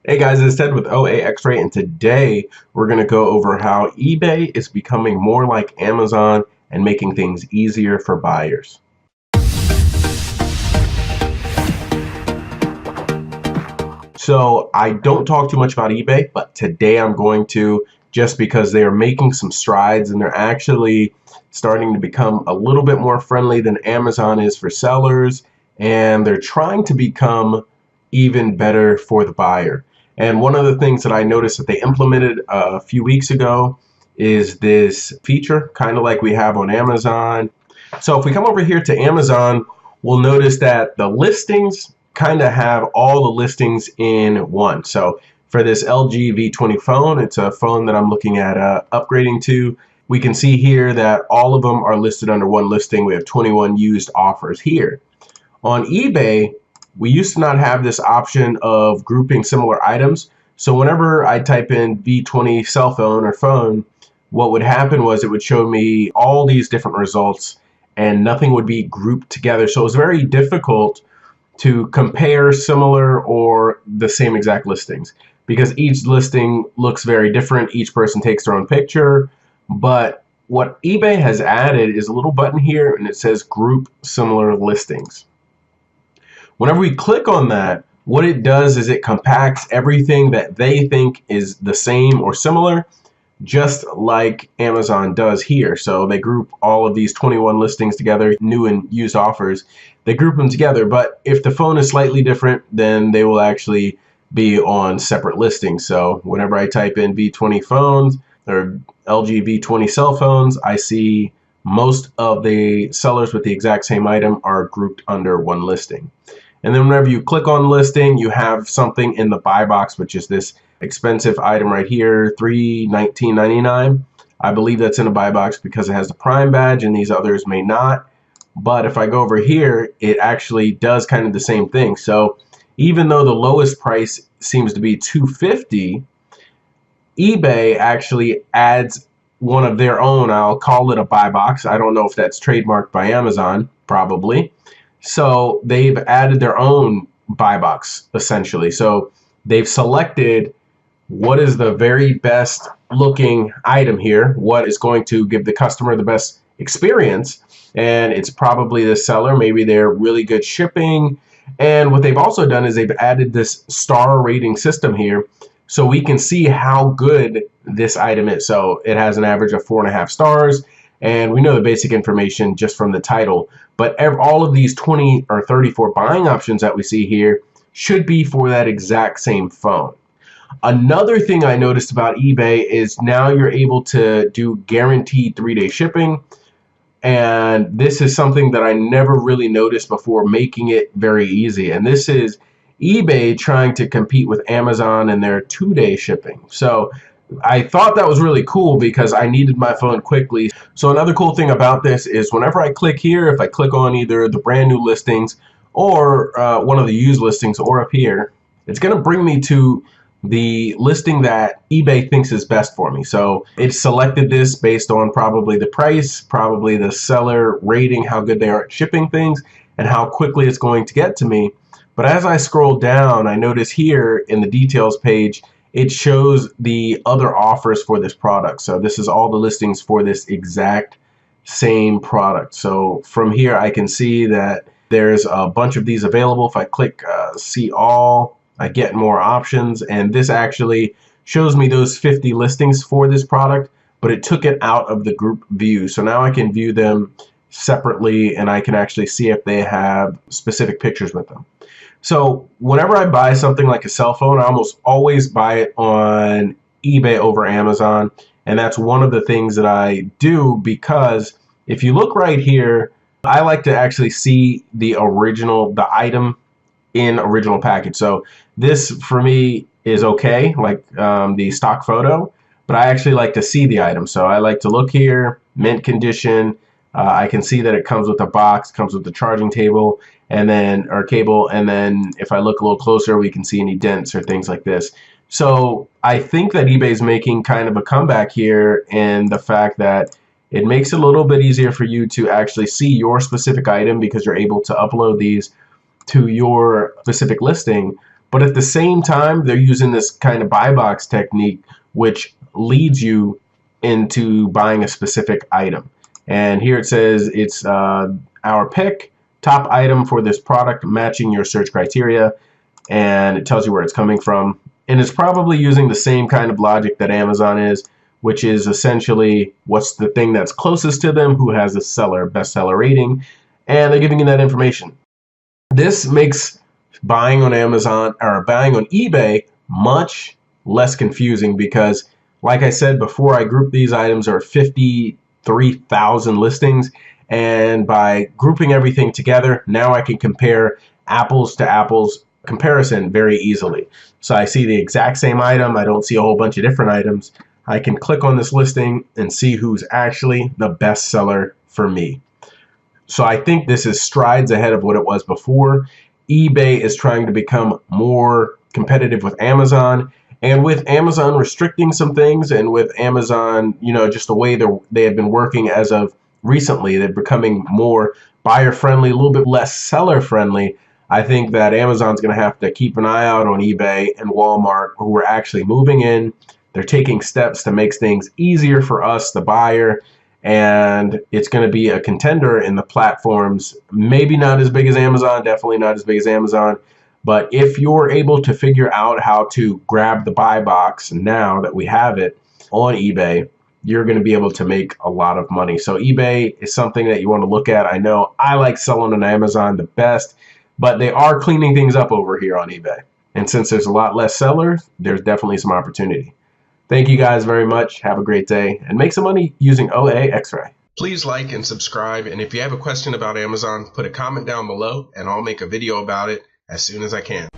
Hey guys, it's Ted with OAXRAY, and today we're going to go over how eBay is becoming more like Amazon and making things easier for buyers. So I don't talk too much about eBay, but today I'm going to, just because they are making some strides and they're actually starting to become a little bit more friendly than Amazon is for sellers, and they're trying to become even better for the buyer. And one of the things that I noticed that they implemented a few weeks ago is this feature, kind of like we have on Amazon. So if we come over here to Amazon, we'll notice that the listings kind of have all the listings in one. So for this LG V20 phone, it's a phone that I'm looking at upgrading to. We can see here that all of them are listed under one listing. We have 21 used offers here. On eBay, we used to not have this option of grouping similar items. So whenever I type in V20 cell phone or phone, what would happen was it would show me all these different results and nothing would be grouped together. So it was very difficult to compare similar or the same exact listings because each listing looks very different. Each person takes their own picture. But what eBay has added is a little button here and it says group similar listings. Whenever we click on that, what it does is it compacts everything that they think is the same or similar, just like Amazon does here. So they group all of these 21 listings together, new and used offers. They group them together, but if the phone is slightly different, then they will actually be on separate listings. So whenever I type in V20 phones or LG V20 cell phones, I see most of the sellers with the exact same item are grouped under one listing. And then whenever you click on listing, you have something in the buy box, which is this expensive item right here, $319.99. I believe that's in a buy box because it has the Prime badge and these others may not. But if I go over here, it actually does kind of the same thing. So even though the lowest price seems to be $250, eBay actually adds one of their own. I'll call it a buy box. I don't know if that's trademarked by Amazon, probably. So they've added their own buy box, essentially. So they've selected what is the very best looking item here, what is going to give the customer the best experience, and it's probably the seller. Maybe they're really good shipping. And what they've also done is they've added this star rating system here so we can see how good this item is. So it has an average of 4.5 stars. And we know the basic information just from the title, but all of these 20 or 34 buying options that we see here should be for that exact same phone. Another thing I noticed about eBay is now you're able to do guaranteed 3-day shipping. And this is something that I never really noticed before, making it very easy. And this is eBay trying to compete with Amazon and their 2-day shipping. So I thought that was really cool because I needed my phone quickly. So another cool thing about this is whenever I click here, if I click on either the brand new listings or one of the used listings or up here, it's going to bring me to the listing that eBay thinks is best for me. So it selected this based on probably the price, probably the seller rating, how good they are at shipping things, and how quickly it's going to get to me. But as I scroll down, I notice here in the details page, it shows the other offers for this product. So this is all the listings for this exact same product. So from here, I can see that there's a bunch of these available. If I click see all, I get more options. And this actually shows me those 50 listings for this product, but it took it out of the group view. So now I can view them separately and I can actually see if they have specific pictures with them. So whenever I buy something like a cell phone, I almost always buy it on eBay over Amazon. And that's one of the things that I do because if you look right here, I like to actually see the item in original package. So this for me is okay, like the stock photo, but I actually like to see the item. So I like to look here, mint condition. I can see that it comes with a box, comes with the charging table, and then our cable, and then if I look a little closer, we can see any dents or things like this. So I think that eBay is making kind of a comeback here in the fact that it makes it a little bit easier for you to actually see your specific item because you're able to upload these to your specific listing. But at the same time, they're using this kind of buy box technique, which leads you into buying a specific item. And here it says it's our pick, top item for this product matching your search criteria, and it tells you where it's coming from. And it's probably using the same kind of logic that Amazon is, which is essentially what's the thing that's closest to them, who has a bestseller rating, and they're giving you that information. This makes buying on Amazon or buying on eBay much less confusing because, like I said before, I grouped these items are 53,000 listings, and by grouping everything together, now I can compare apples to apples comparison very easily. So I see the exact same item. I don't see a whole bunch of different items. I can click on this listing and see who's actually the best seller for me. So I think this is strides ahead of what it was before. eBay is trying to become more competitive with Amazon, and with Amazon restricting some things, and with Amazon, just the way they have been working as of recently, they're becoming more buyer friendly, a little bit less seller friendly. I think that Amazon's going to have to keep an eye out on eBay and Walmart, who are actually moving in. They're taking steps to make things easier for us, the buyer, and it's going to be a contender in the platforms. Maybe not as big as Amazon, definitely not as big as Amazon, but if you're able to figure out how to grab the buy box now that we have it on eBay, you're going to be able to make a lot of money. So eBay is something that you want to look at. I know I like selling on Amazon the best, but they are cleaning things up over here on eBay. And since there's a lot less sellers, there's definitely some opportunity. Thank you guys very much. Have a great day and make some money using OAXRAY. Please like and subscribe. And if you have a question about Amazon, put a comment down below and I'll make a video about it as soon as I can.